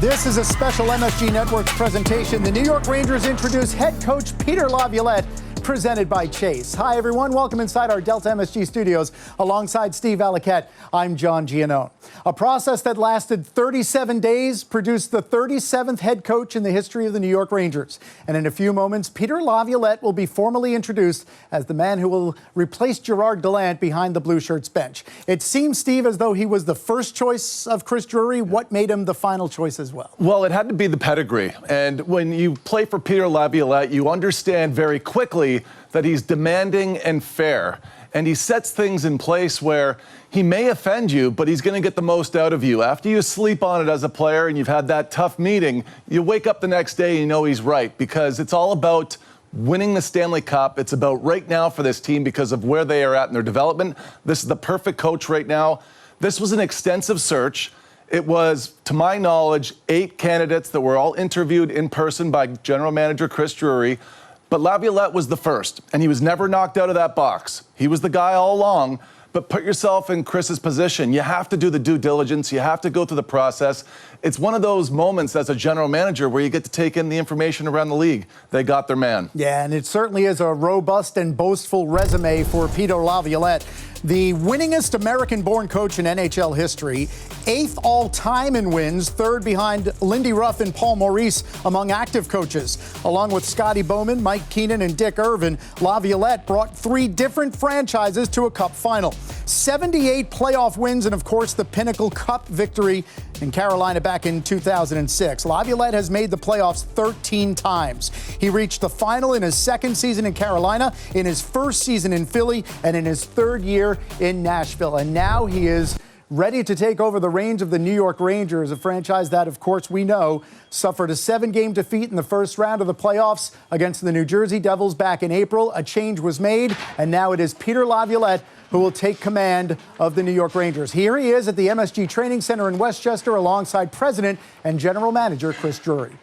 This is a special MSG Networks presentation. The New York Rangers introduce head coach Peter Laviolette, presented by Chase. Hi, everyone. Welcome inside our Delta MSG studios. Alongside Steve Valiquette, I'm John Giannone. A process that lasted 37 days produced the 37th head coach in the history of the New York Rangers. And in a few moments, Peter Laviolette will be formally introduced as the man who will replace Gerard Gallant behind the Blue Shirts bench. It seems, Steve, as though he was the first choice of Chris Drury. What made him the final choice as well? Well, it had to be the pedigree. And when you play for Peter Laviolette, you understand very quickly that he's demanding and fair. And he sets things in place where he may offend you, but he's going to get the most out of you. After you sleep on it as a player and you've had that tough meeting, you wake up the next day and you know he's right, because it's all about winning the Stanley Cup. It's about right now for this team because of where they are at in their development. This is the perfect coach right now. This was an extensive search. It was, to my knowledge, 8 candidates that were all interviewed in person by General Manager Chris Drury. But Laviolette was the first, and he was never knocked out of that box. He was the guy all along, but put yourself in Chris's position. You have to do the due diligence. You have to go through the process. It's one of those moments as a general manager where you get to take in the information around the league. They got their man. Yeah, and it certainly is a robust and boastful resume for Peter Laviolette. The winningest American-born coach in NHL history, 8th all-time in wins, 3rd behind Lindy Ruff and Paul Maurice among active coaches. Along with Scotty Bowman, Mike Keenan, and Dick Irvin, Laviolette brought 3 different franchises to a Cup final. 78 playoff wins and, of course, the pinnacle Cup victory in Carolina back in 2006. Laviolette has made the playoffs 13 times. He reached the final in his 2nd season in Carolina, in his 1st season in Philly, and in his 3rd year in Nashville. And now he is ready to take over the reins of the New York Rangers, a franchise that, of course, we know suffered a 7-game defeat in the first round of the playoffs against the New Jersey Devils back in April. A change was made, and now it is Peter Laviolette who will take command of the New York Rangers. Here he is at the MSG Training Center in Westchester alongside President and General Manager Chris Drury.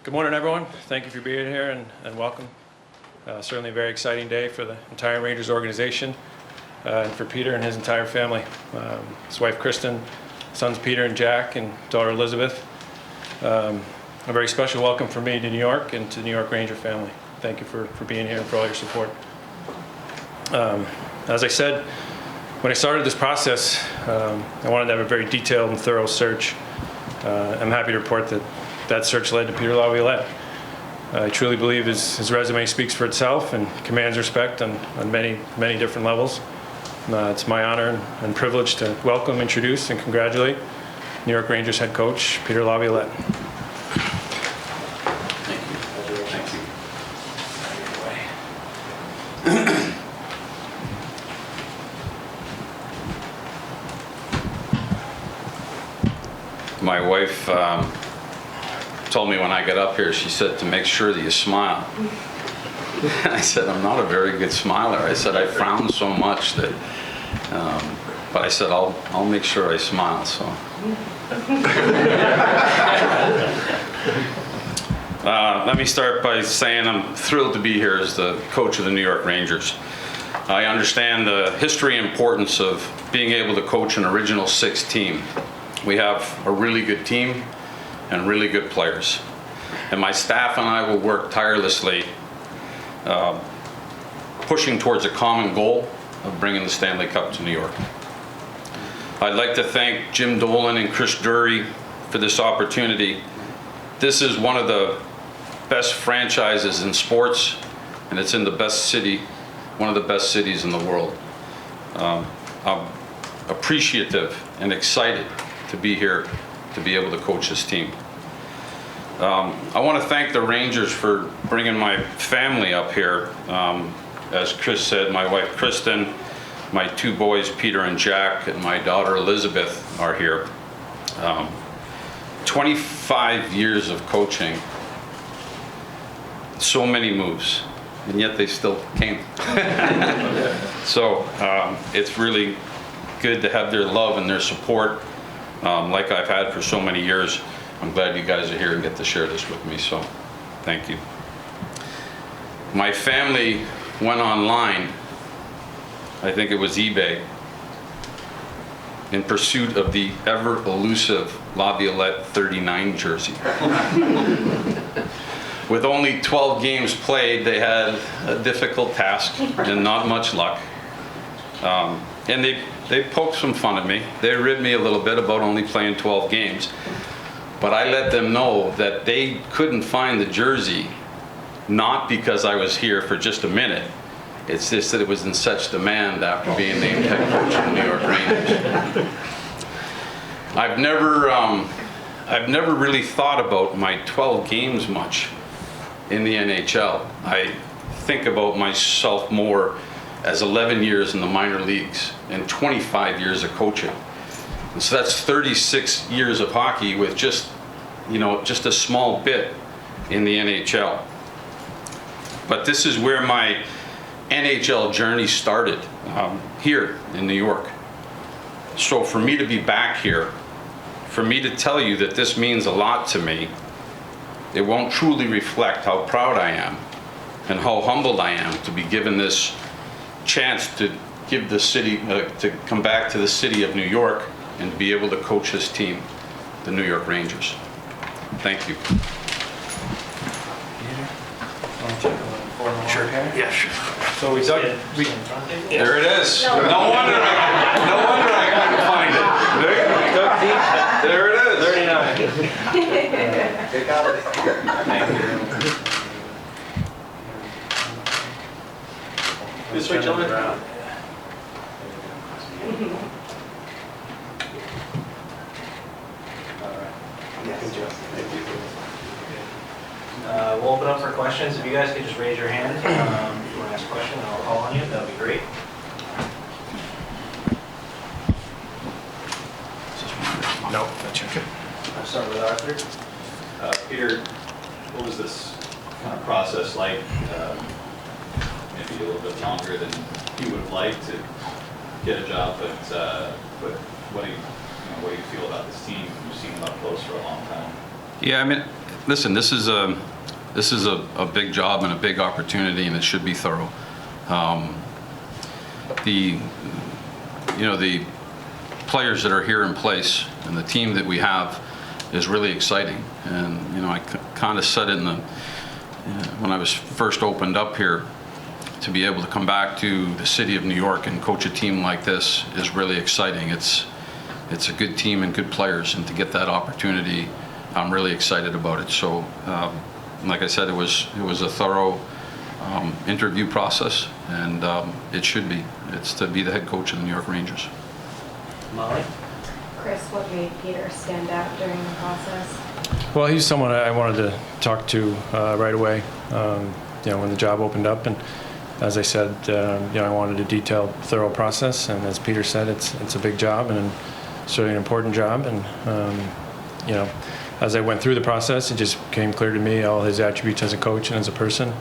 Good morning, everyone. Thank you for being here and welcome. Certainly a very exciting day for the entire Rangers organization and for Peter and his entire family. His wife, Kristen, sons Peter and Jack, and daughter Elizabeth. A very special welcome from me to New York and to the New York Ranger family. Thank you for being here and for all your support. As I said, when I started this process, I wanted to have a very detailed and thorough search. I'm happy to report that search led to Peter Laviolette. I truly believe his resume speaks for itself and commands respect on many, many different levels. It's my honor and privilege to welcome, introduce, and congratulate New York Rangers head coach Peter Laviolette. Thank you. Thank you. My wife told me when I got up here, she said to make sure that you smile. I said, I'm not a very good smiler. I said, I frown so much that, but I said, I'll make sure I smile, so. Let me start by saying I'm thrilled to be here as the coach of the New York Rangers. I understand the history and importance of being able to coach an original 6 team. We have a really good team and really good players. And my staff and I will work tirelessly pushing towards a common goal of bringing the Stanley Cup to New York. I'd like to thank Jim Dolan and Chris Drury for this opportunity. This is one of the best franchises in sports, and it's in the best city, one of the best cities in the world. I'm appreciative and excited to be here to be able to coach this team. I want to thank the Rangers for bringing my family up here. As Chris said, my wife Kristen, my 2 boys Peter and Jack, and my daughter Elizabeth are here. 25 years of coaching, so many moves, and yet they still came. So it's really good to have their love and their support like I've had for so many years. I'm glad you guys are here and get to share this with me, so thank you. My family went online, I think it was eBay, in pursuit of the ever-elusive Laviolette 39 jersey. With only 12 games played, they had a difficult task and not much luck. And they poked some fun at me. They ribbed me a little bit about only playing 12 games. But I let them know that they couldn't find the jersey, not because I was here for just a minute. It's just that it was in such demand after being named head coach of the New York Rangers. I've never really thought about my 12 games much in the NHL. I think about myself more as 11 years in the minor leagues and 25 years of coaching. And so that's 36 years of hockey with just a small bit in the NHL. But this is where my NHL journey started, here in New York. So for me to be back here, for me to tell you that this means a lot to me, it won't truly reflect how proud I am and how humbled I am to be given this chance to give the city, to come back to the city of New York and to be able to coach this team, the New York Rangers. Thank you. Sure. Yeah, sure. So we There it is. No wonder I couldn't find it. dug deep. There it is. 39. This way, gentlemen. We'll open up for questions. If you guys could just raise your hand if you want to ask a question, and I'll call on you. That would be great. No, that's okay. I'll start with Arthur. Peter, what was this kind of process like? Maybe a little bit longer than you would have liked to get a job, but what do you feel about this team? You've seen them up close for a long time. Yeah, I mean, listen, this is a big job and a big opportunity, and it should be thorough. The players that are here in place and the team that we have is really exciting. And I kind of said it when I was first opened up here, to be able to come back to the city of New York and coach a team like this is really exciting. It's a good team and good players, and to get that opportunity, I'm really excited about it. So, like I said, it was a thorough interview process, and it should be. It's to be the head coach of the New York Rangers. Molly? Chris, what made Peter stand out during the process? Well, he's someone I wanted to talk to right away. When the job opened up, and as I said, I wanted a detailed, thorough process. And as Peter said, it's a big job and certainly an important job. And as I went through the process, it just became clear to me all his attributes as a coach and as a person,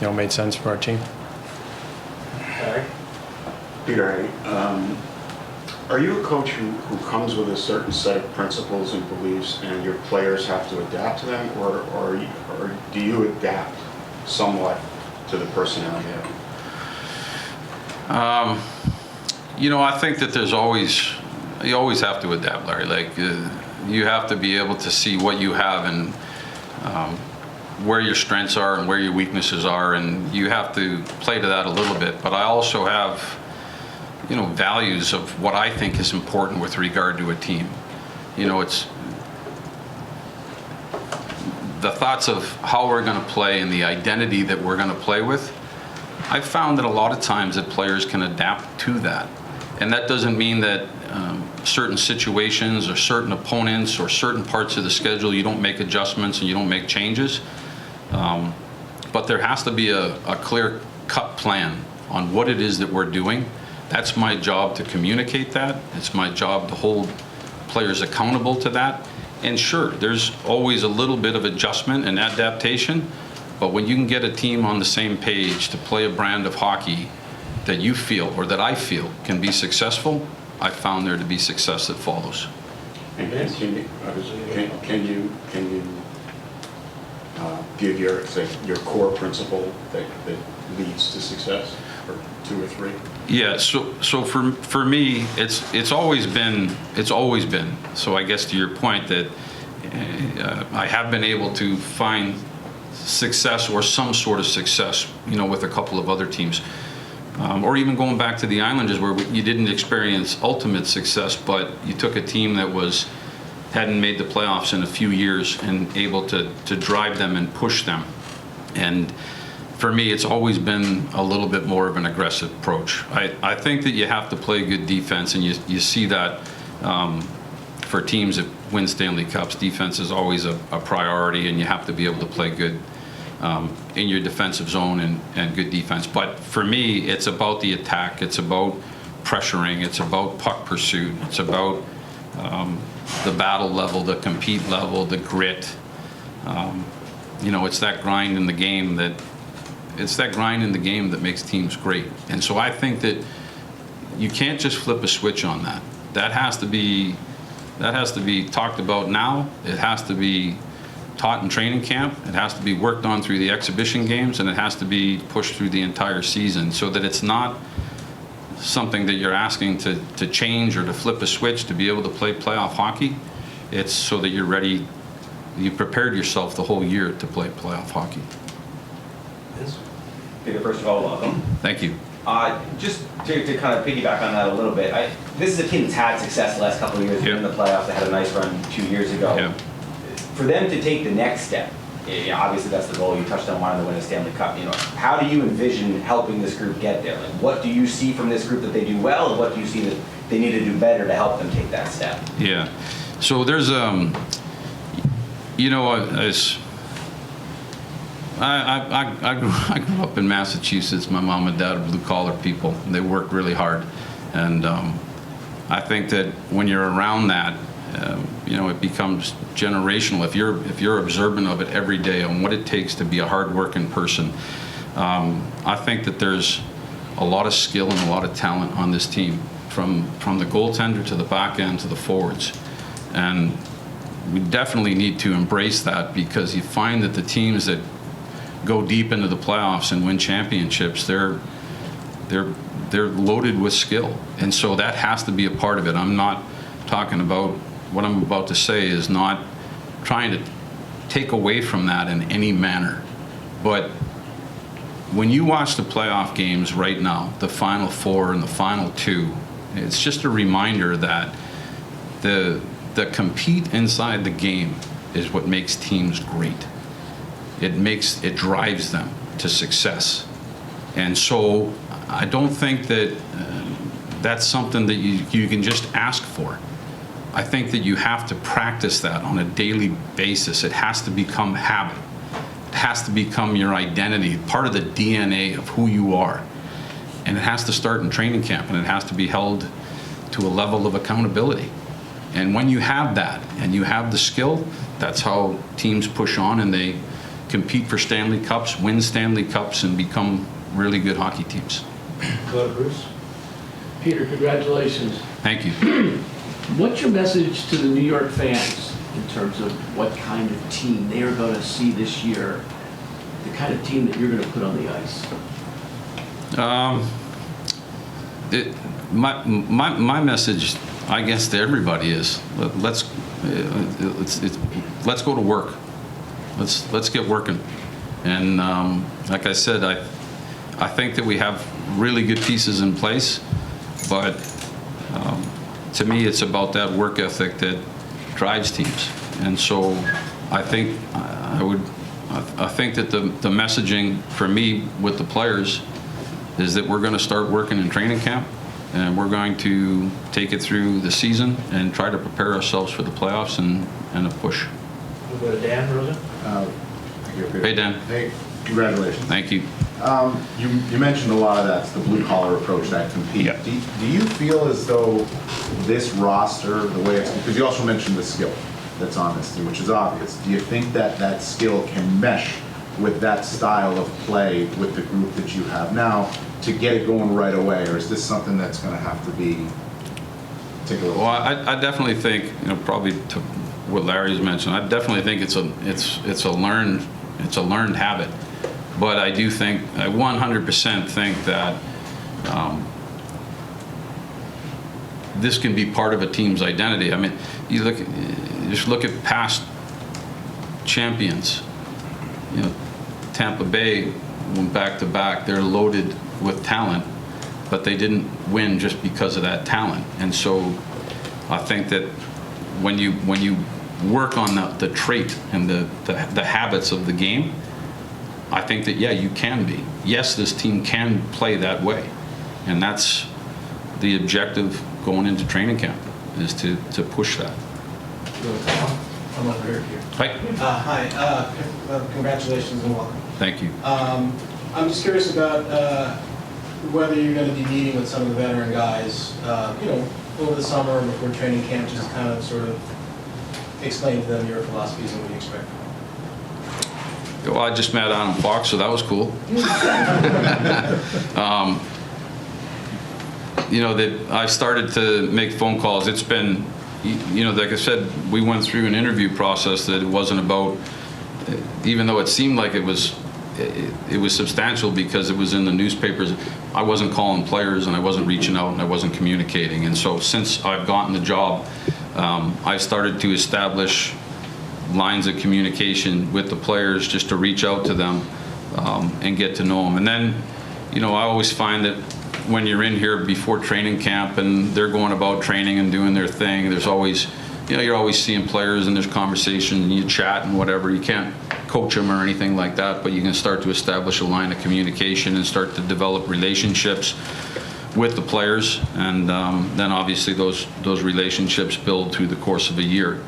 made sense for our team. Larry? Peter, are you a coach who comes with a certain set of principles and beliefs, and your players have to adapt to them, or do you adapt somewhat to the personnel you have? I think that you always have to adapt, Larry. Like, you have to be able to see what you have and where your strengths are and where your weaknesses are, and you have to play to that a little bit. But I also have, values of what I think is important with regard to a team. It's the thoughts of how we're going to play and the identity that we're going to play with. I've found that a lot of times that players can adapt to that. And that doesn't mean that certain situations or certain opponents or certain parts of the schedule, you don't make adjustments and you don't make changes. But there has to be a clear-cut plan on what it is that we're doing. That's my job to communicate that. It's my job to hold players accountable to that. And sure, there's always a little bit of adjustment and adaptation, but when you can get a team on the same page to play a brand of hockey that you feel, or that I feel, can be successful, I found there to be success that follows. And can you give your core principle that leads to success? or 2 or 3? Yeah, so for me, it's always been. So I guess to your point that I have been able to find success or some sort of success, with a couple of other teams, or even going back to the Islanders where you didn't experience ultimate success, but you took a team that hadn't made the playoffs in a few years and able to drive them and push them. And for me, it's always been a little bit more of an aggressive approach. I think that you have to play good defense, and you see that for teams that win Stanley Cups, defense is always a priority, and you have to be able to play good in your defensive zone and good defense. But for me, it's about the attack. It's about pressuring. It's about puck pursuit. It's about the battle level, the compete level, the grit. It's that grind in the game that makes teams great. And so I think that you can't just flip a switch on that. That has to be talked about now. It has to be taught in training camp. It has to be worked on through the exhibition games, and it has to be pushed through the entire season so that it's not something that you're asking to change or to flip a switch to be able to play playoff hockey. It's so that you're ready. You prepared yourself the whole year to play playoff hockey. Peter, first of all, welcome. Thank you. Just to kind of piggyback on that a little bit, this is a team that's had success the last couple of years. Yeah. In the playoffs. They had a nice run 2 years ago. Yeah. For them to take the next step, obviously that's the goal. You touched on wanting to win a Stanley Cup. How do you envision helping this group get there? Like, what do you see from this group that they do well, and what do you see that they need to do better to help them take that step? Yeah. So there's I grew up in Massachusetts. My mom and dad are blue-collar people. They work really hard. And I think that when you're around that, it becomes generational. If you're observant of it every day on what it takes to be a hard-working person, I think that there's a lot of skill and a lot of talent on this team, from the goaltender to the back end to the forwards. And we definitely need to embrace that, because you find that the teams that go deep into the playoffs and win championships, they're loaded with skill, and so that has to be a part of it. I'm not talking about what I'm about to say is not trying to take away from that in any manner, but when you watch the playoff games right now, the Final Four and the Final Two, it's just a reminder that the compete inside the game is what makes teams great. It drives them to success. And so I don't think that that's something that you can just ask for. I think that you have to practice that on a daily basis. It has to become habit. It has to become your identity, part of the DNA of who you are. And it has to start in training camp, and it has to be held to a level of accountability. And when you have that and you have the skill, that's how teams push on and they compete for Stanley Cups, win Stanley Cups, and become really good hockey teams. Go to Bruce. Peter, congratulations. Thank you. What's your message to the New York fans in terms of what kind of team they are going to see this year, the kind of team that you're going to put on the ice? My message, I guess, to everybody is let's go to work. Let's get working. And like I said, I think that we have really good pieces in place, but to me, it's about that work ethic that drives teams. And so I think I think that the messaging for me with the players is that we're going to start working in training camp, and we're going to take it through the season and try to prepare ourselves for the playoffs and a push. We'll go to Dan Rosen. Hey, Dan. Hey, congratulations. Thank you. You mentioned a lot of that's the blue-collar approach, that compete. Yeah. Do you feel as though this roster, the way it's, because you also mentioned the skill that's on this team, which is obvious. Do you think that that skill can mesh with that style of play with the group that you have now to get it going right away, or is this something that's going to have to be take a little? Well, I definitely think, probably to what Larry's mentioned, I definitely think it's a learned habit. But I do think, I 100% think that this can be part of a team's identity. I mean, just look at past champions. You know, Tampa Bay went back to back. They're loaded with talent, but they didn't win just because of that talent. And so I think that when you work on the trait and the habits of the game, I think that, yeah, you can be. Yes, this team can play that way. And that's the objective going into training camp, is to push that. I'm over here. Hi. Hi. Congratulations and welcome. Thank you. I'm just curious about whether you're going to be meeting with some of the veteran guys, over the summer or before training camp, just kind of sort of explain to them your philosophies and what you expect. Well, I just met Adam Fox, so that was cool. That I started to make phone calls. It's been, like I said, we went through an interview process that it wasn't about, even though it seemed like it was substantial because it was in the newspapers. I wasn't calling players and I wasn't reaching out and I wasn't communicating. And so since I've gotten the job, I started to establish lines of communication with the players just to reach out to them and get to know them. And then, I always find that when you're in here before training camp and they're going about training and doing their thing, there's always, you're always seeing players and there's conversation and you chat and whatever. You can't coach them or anything like that, but you can start to establish a line of communication and start to develop relationships with the players. And then obviously those relationships build through the course of a year.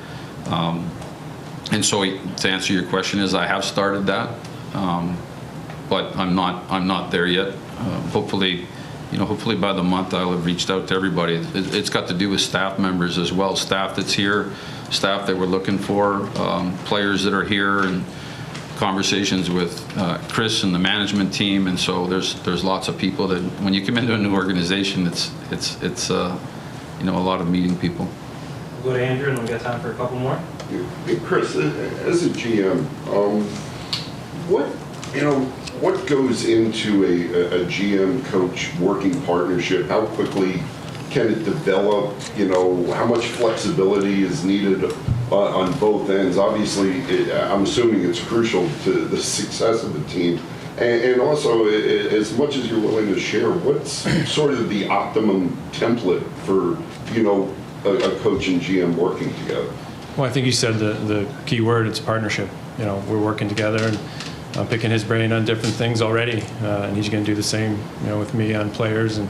And so to answer your question is I have started that, but I'm not there yet. Hopefully by the month I'll have reached out to everybody. It's got to do with staff members as well, staff that's here, staff that we're looking for, players that are here, and conversations with Chris and the management team. And so there's lots of people that when you come into a new organization, it's a lot of meeting people. We'll go to Andrew and we'll get time for a couple more. Hey, Chris, as a GM, what goes into a GM coach working partnership? How quickly can it develop? How much flexibility is needed on both ends? Obviously, I'm assuming it's crucial to the success of the team. And also, as much as you're willing to share, what's sort of the optimum template for, a coach and GM working together? Well, I think you said the key word, it's partnership. We're working together, and I'm picking his brain on different things already, and he's going to do the same, with me on players and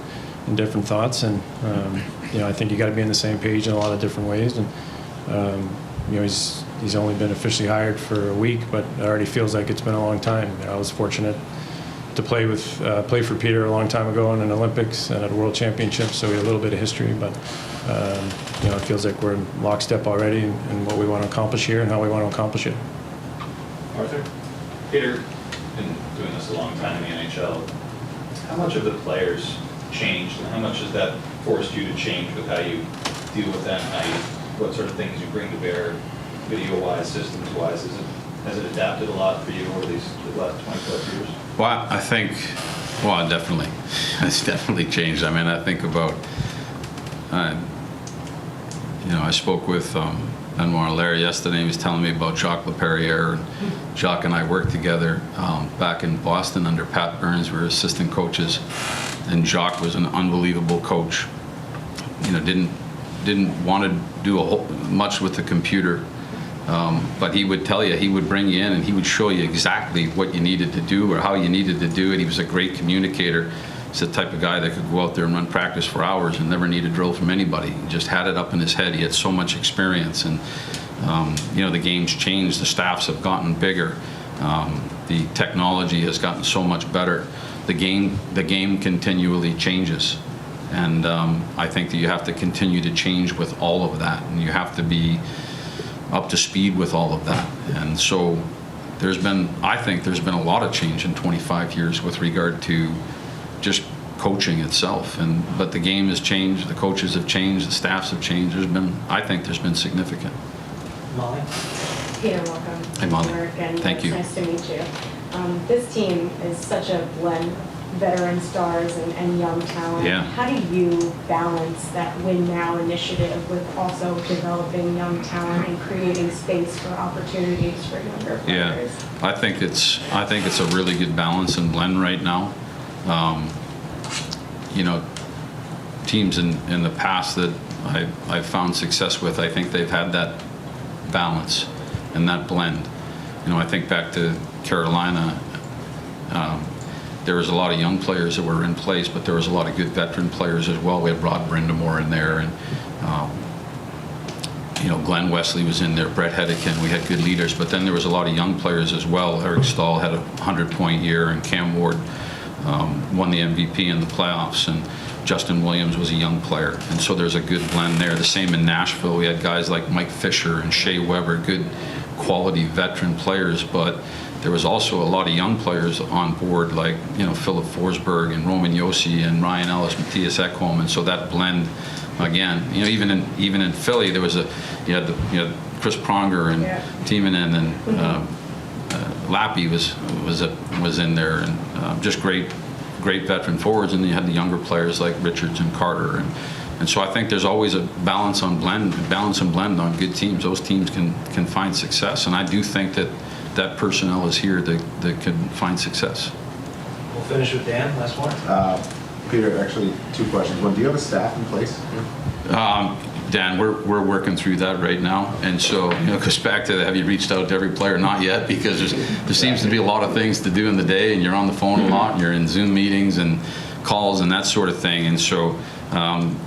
different thoughts. And I think you got to be on the same page in a lot of different ways. And he's only been officially hired for a week, but it already feels like it's been a long time. I was fortunate to play for Peter a long time ago in an Olympics and at a World Championship, so we had a little bit of history. But it feels like we're in lockstep already in what we want to accomplish here and how we want to accomplish it. Arthur? Peter, been doing this a long time in the NHL. How much have the players changed, and how much has that forced you to change with how you deal with them, what sort of things you bring to bear, video-wise, systems-wise? Has it adapted a lot for you over the last 20+ years? Well, I think, definitely. It's definitely changed. I mean, I think about, I spoke with Benoit Allaire yesterday. He was telling me about Jacques Laperriere. Jacques and I worked together back in Boston under Pat Burns. We were assistant coaches, and Jacques was an unbelievable coach. Didn't want to do much with the computer, but he would tell you, he would bring you in, and he would show you exactly what you needed to do or how you needed to do it. He was a great communicator. He's the type of guy that could go out there and run practice for hours and never need a drill from anybody. He just had it up in his head. He had so much experience, and the game's changed. The staffs have gotten bigger. The technology has gotten so much better. The game continually changes, and I think that you have to continue to change with all of that, and you have to be up to speed with all of that. And so I think there's been a lot of change in 25 years with regard to just coaching itself, but the game has changed, the coaches have changed, the staffs have changed. I think there's been significant. Molly? Peter, welcome. Hey, Molly. And Thank you. It's nice to meet you. This team is such a blend veteran stars and young talent. Yeah. How do you balance that win now initiative with also developing young talent and creating space for opportunities for younger players? I think it's a really good balance and blend right now. You know, teams in the past that I've found success with, I think they've had that balance and that blend. You know, I think back to Carolina, there was a lot of young players that were in place, but there was a lot of good veteran players as well. We had Rod Brindamore in there, and you know, Glenn Wesley was in there, Brett Hedican. We had good leaders, but then there was a lot of young players as well. Eric Stahl had a 100-point year, and Cam Ward won the MVP in the playoffs, and Justin Williams was a young player, and so there's a good blend there. The same in Nashville. We had guys like Mike Fisher and Shea Weber, good quality veteran players, but there was also a lot of young players on board, like, you know, Philip Forsberg and Roman Josi and Ryan Ellis, Matthias Ekholm, and so that blend, again, you know, even in Philly, there was you had Chris Pronger and Timonen and Lappy was in there, and just great veteran forwards, and then you had the younger players like Richards and Carter, and so I think there's always a balance and blend on good teams. Those teams can find success, and I do think that personnel is here that can find success. We'll finish with Dan. Last one. Peter, actually, two questions. One, do you have a staff in place? Dan, we're working through that right now, and so, you know, it goes back to have you reached out to every player? Not yet, because there seems to be a lot of things to do in the day, and you're on the phone a lot, and you're in Zoom meetings and calls and that sort of thing, and so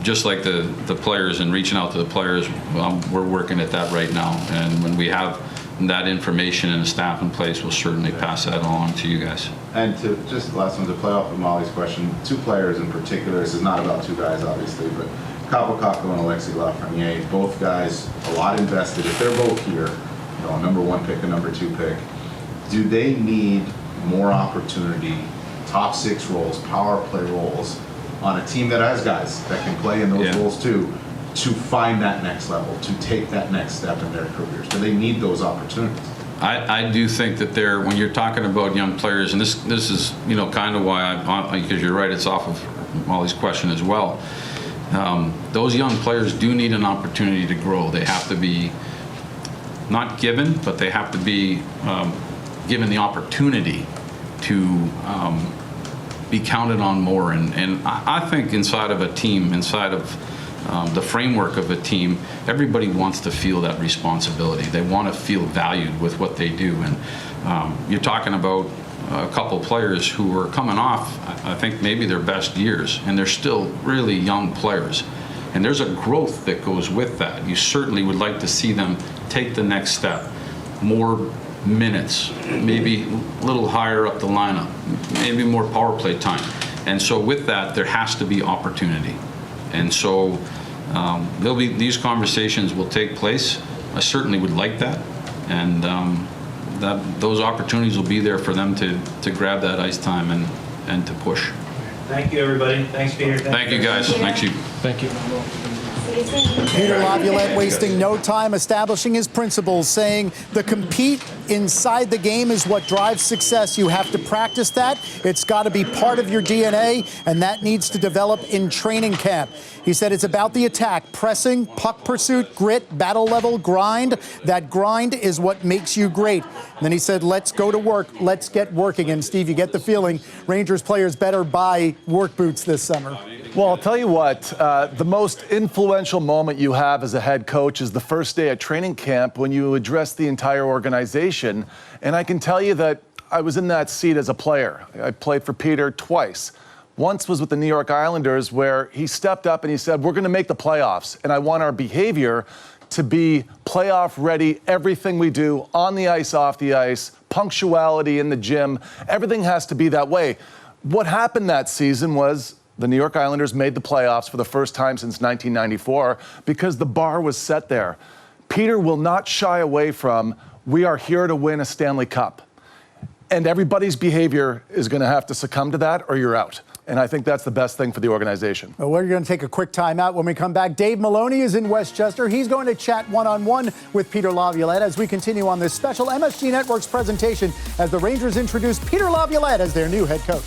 just like the players and reaching out to the players, we're working at that right now, and when we have that information and a staff in place, we'll certainly pass that along to you guys. And to just last one, to play off of Molly's question, two players in particular. This is not about two guys, obviously, but Kaapo Kakko and Alexis Lafreniere, both guys a lot invested. If they're both here, you know, a number one pick, a number two pick, do they need more opportunity, top six roles, power play roles on a team that has guys that can play in those roles too, to find that next level, to take that next step in their careers? Do they need those opportunities? I do think that when you're talking about young players, and this is, you know, kind of why because you're right, it's off of Molly's question as well. Those young players do need an opportunity to grow. They have to be not given, but they have to be given the opportunity to be counted on more. And I think inside of a team, inside of the framework of a team, everybody wants to feel that responsibility. They want to feel valued with what they do. And you're talking about a couple players who are coming off, I think, maybe their best years, and they're still really young players. And there's a growth that goes with that. You certainly would like to see them take the next step, more minutes, maybe a little higher up the lineup, maybe more power play time. And so with that, there has to be opportunity. And so these conversations will take place. I certainly would like that, and those opportunities will be there for them to grab that ice time and to push. Thank you, everybody. Thanks, Peter. Thank you, guys. Thank you. Thank you. Peter Laviolette wasting no time establishing his principles, saying the compete inside the game is what drives success. You have to practice that. It's got to be part of your DNA, and that needs to develop in training camp. He said it's about the attack, pressing, puck pursuit, grit, battle level, grind. That grind is what makes you great. And then he said, let's go to work. Let's get working. And Steve, you get the feeling Rangers players better buy work boots this summer. Well, I'll tell you what, the most influential moment you have as a head coach is the first day at training camp when you address the entire organization. And I can tell you that I was in that seat as a player. I played for Peter twice. Once was with the New York Islanders, where he stepped up and he said, we're going to make the playoffs, and I want our behavior to be playoff ready. Everything we do on the ice, off the ice, punctuality in the gym, everything has to be that way. What happened that season was the New York Islanders made the playoffs for the first time since 1994 because the bar was set there. Peter will not shy away from, we are here to win a Stanley Cup. And everybody's behavior is going to have to succumb to that, or you're out. And I think that's the best thing for the organization. Well, we're going to take a quick time out. When we come back, Dave Maloney is in Westchester. He's going to chat one-on-one with Peter Laviolette as we continue on this special MSG Networks presentation as the Rangers introduce Peter Laviolette as their new head coach.